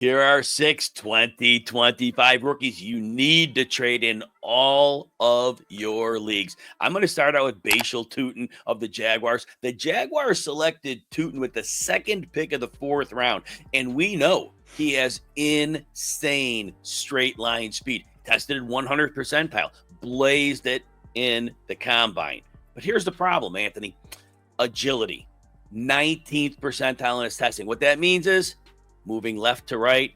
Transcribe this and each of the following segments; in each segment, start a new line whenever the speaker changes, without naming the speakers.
Here are 6 2025 rookies you need to trade in all of your leagues. I'm going to start out with Bhayshul Tuten of the Jaguars. The Jaguars selected Tuten with the second pick of the 4th round, and we know he has insane straight line speed. Tested at 100th percentile, blazed it in the combine. But here's the problem, Anthony. Agility, 19th percentile in his testing. What that means is moving left to right,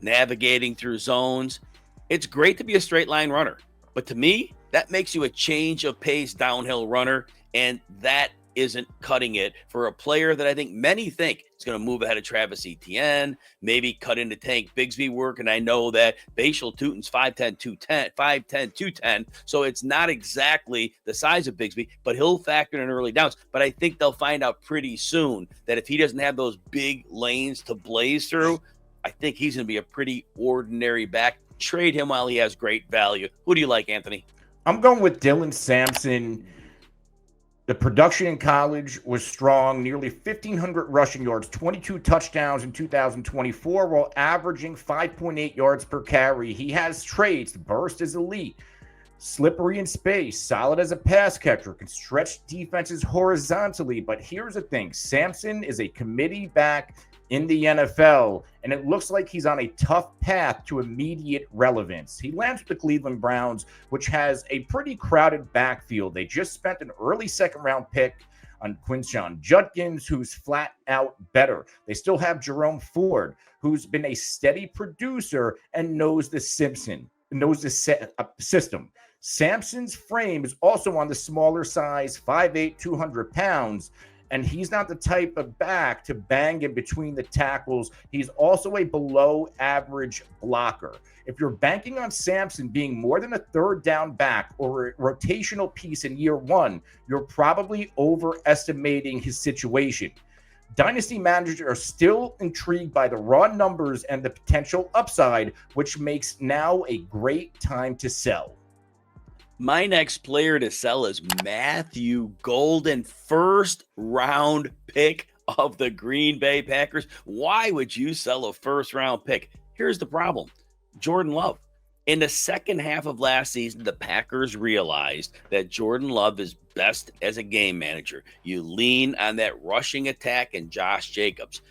navigating through zones. It's great to be a straight line runner, but to me, that makes you a change of pace downhill runner, and that isn't cutting it for a player that I think many think is going to move ahead of Travis Etienne, maybe cut into Tank Bigsby work. And I know that Bhayshul Tuten's 5'10", 210, so it's not exactly the size of Bigsby, but he'll factor in early downs. But I think they'll find out pretty soon that if he doesn't have those big lanes to blaze through, I think he's going to be a pretty ordinary back. Trade him while he has great value. Who do you like, Anthony?
I'm going with Dylan Sampson. The production in college was strong, nearly 1,500 rushing yards, 22 touchdowns in 2024, while averaging 5.8 yards per carry. He has traits. The burst is elite, slippery in space, solid as a pass catcher, can stretch defenses horizontally. But here's the thing. Sampson is a committee back in the NFL, and it looks like he's on a tough path to immediate relevance. He lands with the Cleveland Browns, which has a pretty crowded backfield. They just spent an early second-round pick on Quinshon Judkins, who's flat out better. They still have Jerome Ford, who's been a steady producer and knows the system. Sampson's frame is also on the smaller size, 5'8", 200 pounds, and he's not the type of back to bang in between the tackles. He's also a below-average blocker. If you're banking on Sampson being more than a third down back or a rotational piece in year one, you're probably overestimating his situation. Dynasty managers are still intrigued by the raw numbers and the potential upside, which makes now a great time to sell.
My next player to sell is Matthew Golden, 1st round pick of the Green Bay Packers. Why would you sell a 1st round pick? Here's the problem. Jordan Love. In the second half of last season, the Packers realized that Jordan Love is best as a game manager. You lean on that rushing attack and Josh Jacobs.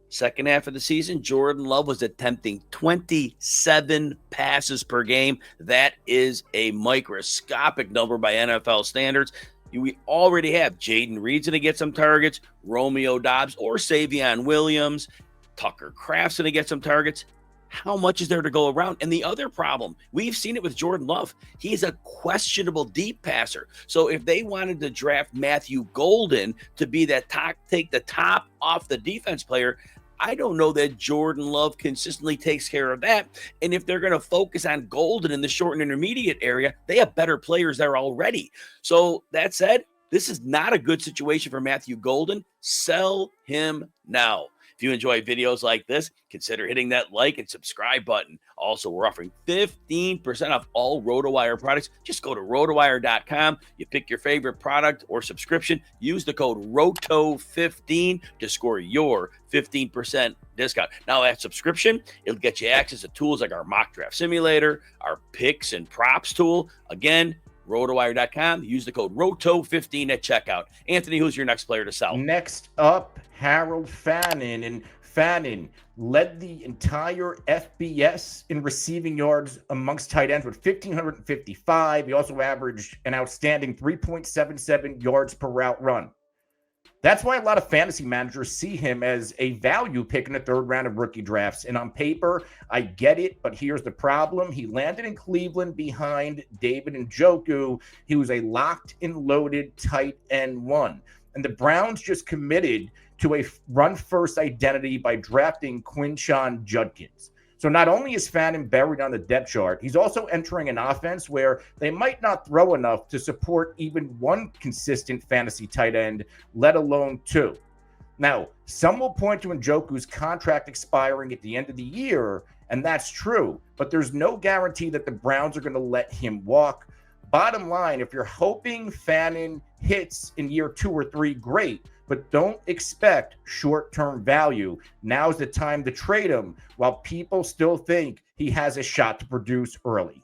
Second half of the season, Jordan Love was attempting 27 passes per game. That is a microscopic number by NFL standards. We already have Jaden Reed's going to get some targets, Romeo Doubs or Savion Williams, Tucker Kraft's going to get some targets. How much is there to go around? And the other problem, we've seen it with Jordan Love. He's a questionable deep passer. So if they wanted to draft Matthew Golden to be that take the top off the defense player, I don't know that Jordan Love consistently takes care of that. And if they're going to focus on Golden in the short and intermediate area, they have better players there already. So that said, this is not a good situation for Matthew Golden. Sell him now. If you enjoy videos like this, consider hitting that like and subscribe button. Also, we're offering 15% off all RotoWire products. Just go to RotoWire.com. You pick your favorite product or subscription. Use the code ROTO15 to score your 15% discount. Now, that subscription, it'll get you access to tools like our mock draft simulator, our picks and props tool. Again, RotoWire.com. Use the code ROTO15 at checkout. Anthony, who's your next player to sell?
Next up, Harold Fannin. And Fannin led the entire FBS in receiving yards amongst tight ends with 1,555. He also averaged an outstanding 3.77 yards per route run. That's why a lot of fantasy managers see him as a value pick in the 3rd round of rookie drafts. And on paper, I get it, but here's the problem. He landed in Cleveland behind David Njoku. He was a locked and loaded tight end 1. And the Browns just committed to a run-first identity by drafting Quinshon Judkins. So not only is Fannin buried on the depth chart, he's also entering an offense where they might not throw enough to support even one consistent fantasy tight end, let alone 2. Now, some will point to Njoku's contract expiring at the end of the year, and that's true, but there's no guarantee that the Browns are going to let him walk. Bottom line, if you're hoping Fannin hits in year 2 or 3, great. but don't expect short-term value. Now's the time to trade him while people still think he has a shot to produce early.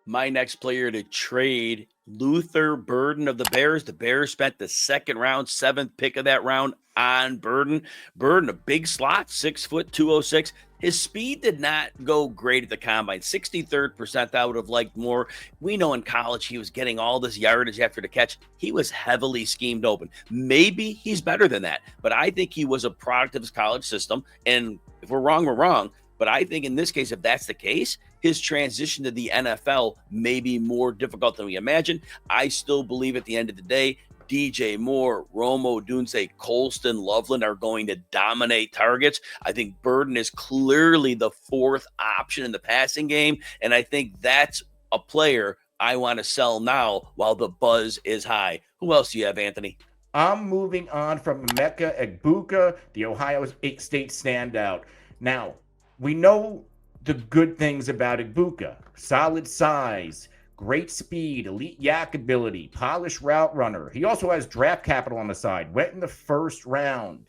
My next player to trade, Luther Burden of the Bears. The Bears spent the second round, 7th pick of that round on Burden. Burden, a big slot, 6 foot, 206. His speed did not go great at the combine. 63rd percent, I would have liked more. We know in college he was getting all this yardage after the catch. He was heavily schemed open. Maybe he's better than that, but I think he was a product of his college system. And if we're wrong, we're wrong. But I think in this case, if that's the case, his transition to the NFL may be more difficult than we imagine. I still believe at the end of the day, DJ Moore, Romo, Dunze, Colston, Loveland are going to dominate targets. I think Burden is clearly the 4th option in the passing game, and I think that's a player I want to sell now while the buzz is high. Who else do you have, Anthony?
I'm moving on from Emeka Egbuka, the Ohio State standout. Now, we know the good things about Egbuka: solid size, great speed, elite yak ability, polished route runner. He also has draft capital on the side, went in the 1st round.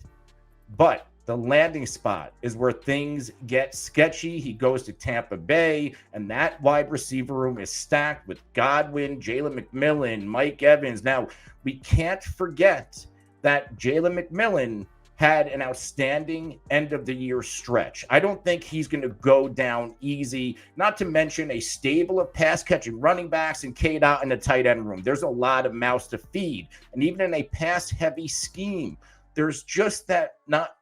But the landing spot is where things get sketchy. He goes to Tampa Bay, and that wide receiver room is stacked with Godwin, Jalen McMillan, Mike Evans. Now, we can't forget that Jalen McMillan had an outstanding end-of-the-year stretch. I don't think he's going to go down easy, not to mention a stable of pass-catching running backs and K-Dot in the tight end room. There's a lot of mouths to feed. And even in a pass-heavy scheme, there's just not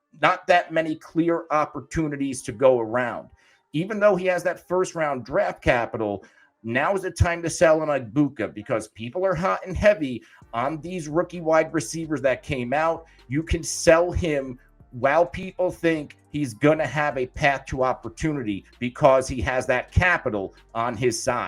that many clear opportunities to go around. Even though he has that 1st-round draft capital, now is the time to sell on Egbuka because people are hot and heavy on these rookie wide receivers that came out. You can sell him while people think he's going to have a path to opportunity because he has that capital on his side.